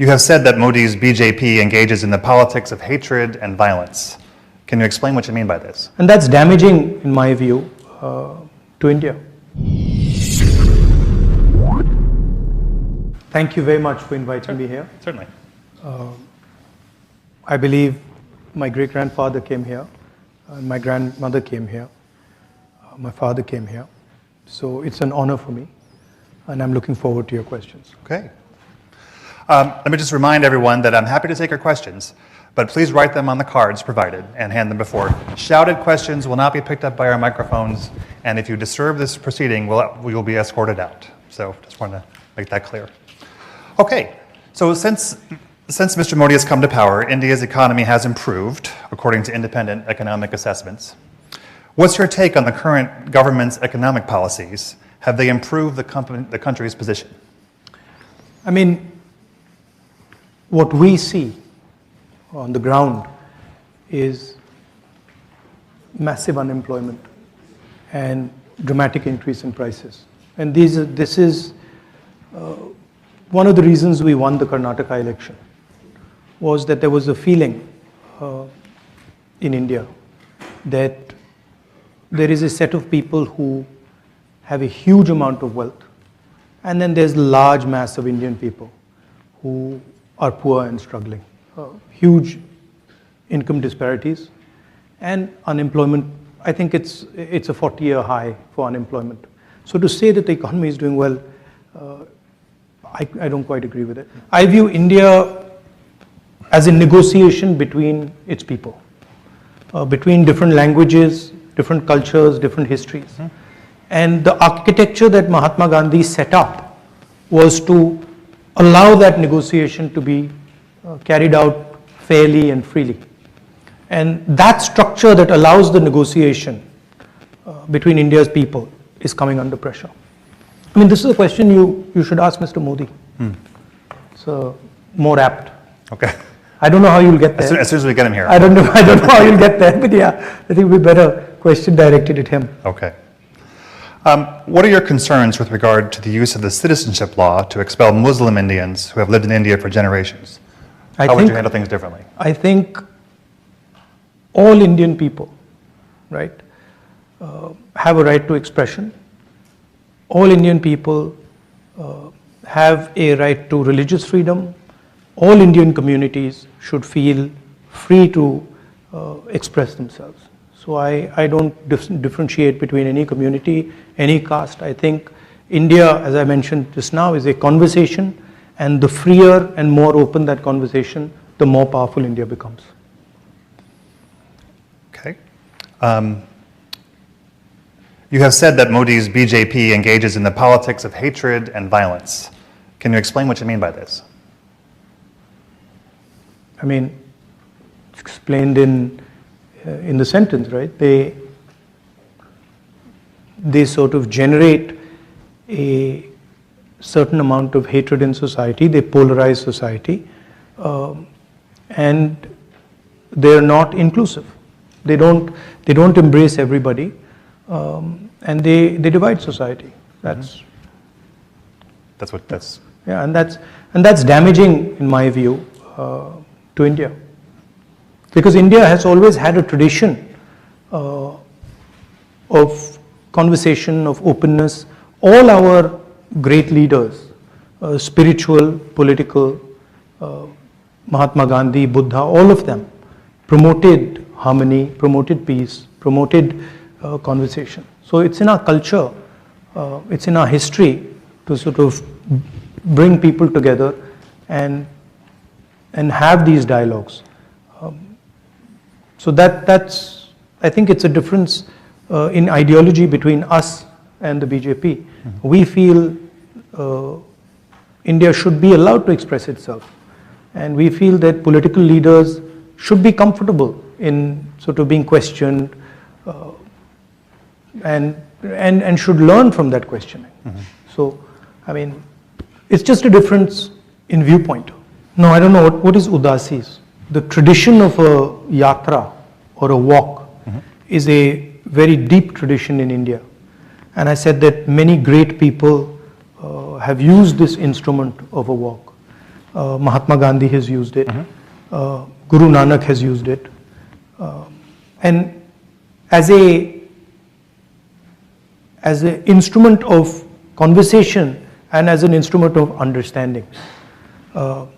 You have said that Modi's BJP engages in the politics of hatred and violence. Can you explain what you mean by this? And that's damaging, in my view, to India. Thank you very much for inviting me here. Certainly. I believe my great-grandfather came here, and my grandmother came here, my father came here. So it's an honor for me, and I'm looking forward to your questions. Okay. Let me just remind everyone that I'm happy to take your questions, but please write them on the cards provided and hand them before. Shouted questions will not be picked up by our microphones, and if you disturb this proceeding, we will be escorted out. So just want to make that clear. Okay, so since Mr. Modi has come to power, India's economy has improved, according to independent economic assessments. What's your take on the current government's economic policies? Have they improved the country's position? I mean, what we see on the ground is massive unemployment and dramatic increase in prices. And this is one of the reasons we won the Karnataka election, was that there was a feeling in India that there is a set of people who have a huge amount of wealth, and then there's a large mass of Indian people who are poor and struggling. Huge income disparities and unemployment. I think it's a 40-year high for unemployment. So to say that the economy is doing well, I don't quite agree with it. I view India as a negotiation between its people, between different languages, different cultures, different histories. Mm-hmm. And the architecture that Mahatma Gandhi set up was to allow that negotiation to be carried out fairly and freely. And that structure that allows the negotiation between India's people is coming under pressure. I mean, this is a question you should ask Mr. Modi. So more apt. Okay. I don't know how you'll get there. As soon as we get him here. I don't know how you'll get there, but yeah, I think it would be better question directed at him. Okay. What are your concerns with regard to the use of the citizenship law to expel Muslim Indians who have lived in India for generations? How would you handle things differently? I think all Indian people, right, have a right to expression. All Indian people have a right to religious freedom. All Indian communities should feel free to express themselves. So I don't differentiate between any community, any caste. I think India, as I mentioned just now, is a conversation, and the freer and more open that conversation, the more powerful India becomes. Okay. You have said that Modi's BJP engages in the politics of hatred and violence. Can you explain what you mean by this? I mean, it's explained in the sentence, right? They sort of generate a certain amount of hatred in society. They polarize society, and they're not inclusive. They don't embrace everybody, and they divide society. That's yeah, and that's damaging, in my view, to India. Because India has always had a tradition of conversation, of openness. All our great leaders, spiritual, political, Mahatma Gandhi, Buddha, all of them promoted harmony, promoted peace, promoted conversation. So it's in our culture, it's in our history to sort of bring people together and have these dialogues. So that's, I think it's a difference in ideology between us and the BJP. Mm-hmm. We feel India should be allowed to express itself. And we feel that political leaders should be comfortable in sort of being questioned and should learn from that questioning. Mm-hmm. So, I mean, it's just a difference in viewpoint. No, I don't know what is Udasis. The tradition of a yatra or a walk is a very deep tradition in India. And I said that many great people have used this instrument of a walk. Mahatma Gandhi has used it. Guru Nanak has used it. And as an instrument of conversation and as an instrument of understanding. So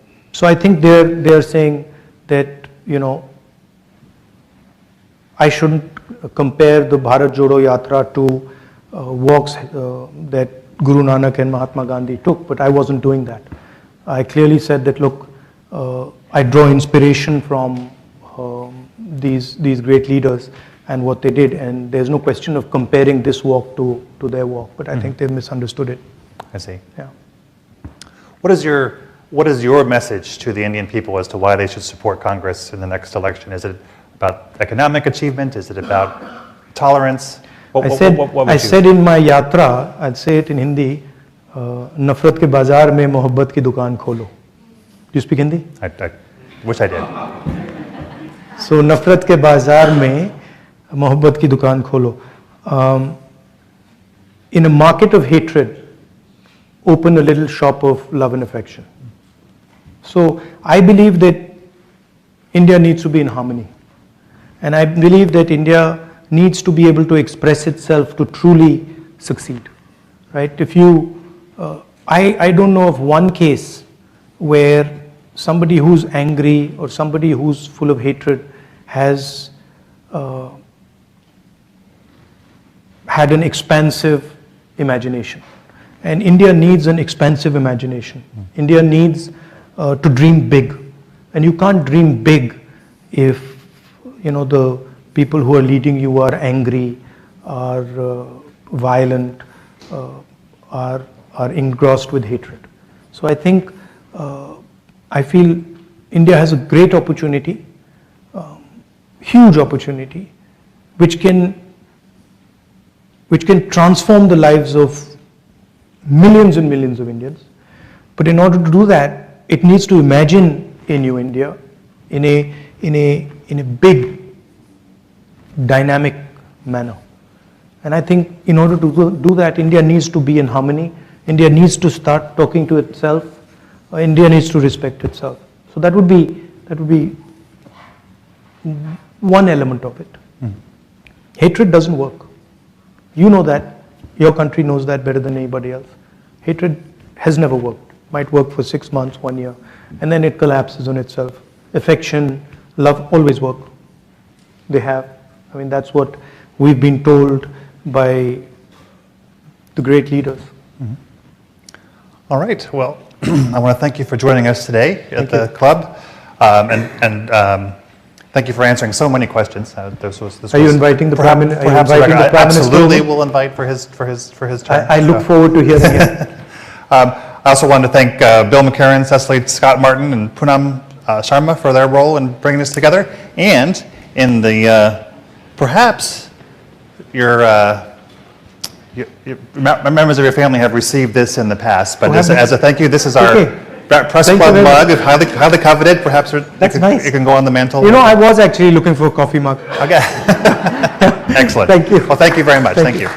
I think they're saying that, I shouldn't compare the Bharat Jodo Yatra to walks that Guru Nanak and Mahatma Gandhi took, but I wasn't doing that. I clearly said that, look, I draw inspiration from these great leaders and what they did, and there's no question of comparing this walk to their walk, but I think they've misunderstood it. I see. Yeah. What is your message to the Indian people as to why they should support Congress in the next election? Is it about economic achievement? Is it about tolerance? What I said in my yatra, I'd say it in Hindi, नफरत के बाजार में मोहब्बत की दुकान खोलो. Do you speak Hindi? I wish I did. So नफरत के बाजार में मोहब्बत की दुकान खोलो. In a market of hatred, open a little shop of love and affection. So I believe that India needs to be in harmony. And I believe that India needs to be able to express itself to truly succeed. Right? If you, I don't know of one case where somebody who's angry or somebody who's full of hatred has had an expansive imagination. And India needs an expansive imagination. India needs to dream big. And you can't dream big if the people who are leading you are angry, are violent, are engrossed with hatred. So I think, I feel India has a great opportunity, huge opportunity, which can transform the lives of millions and millions of Indians. But in order to do that, it needs to imagine a new India in a big, dynamic manner. And I think in order to do that, India needs to be in harmony. India needs to start talking to itself. India needs to respect itself. So that would be one element of it. Hatred doesn't work. You know that. Your country knows that better than anybody else. Hatred has never worked. Might work for 6 months, 1 year, and then it collapses on itself. Affection, love always work. They have. I mean, that's what we've been told by the great leaders. All right. Well, I want to thank you for joining us today at the club, and thank you for answering so many questions. Are you inviting the Prime Minister? Absolutely, we'll invite for his turn. I look forward to hearing it. I also wanted to thank Bill McCarran, Cecily Scott Martin, and Poonam Sharma for their role in bringing this together, and in the perhaps your members of your family have received this in the past, but as a thank you, this is our Press Club mug, highly coveted. Perhaps that's nice. It can go on the mantle. I was actually looking for a coffee mug. Okay. Excellent. Thank you. Well, thank you very much. Thank you.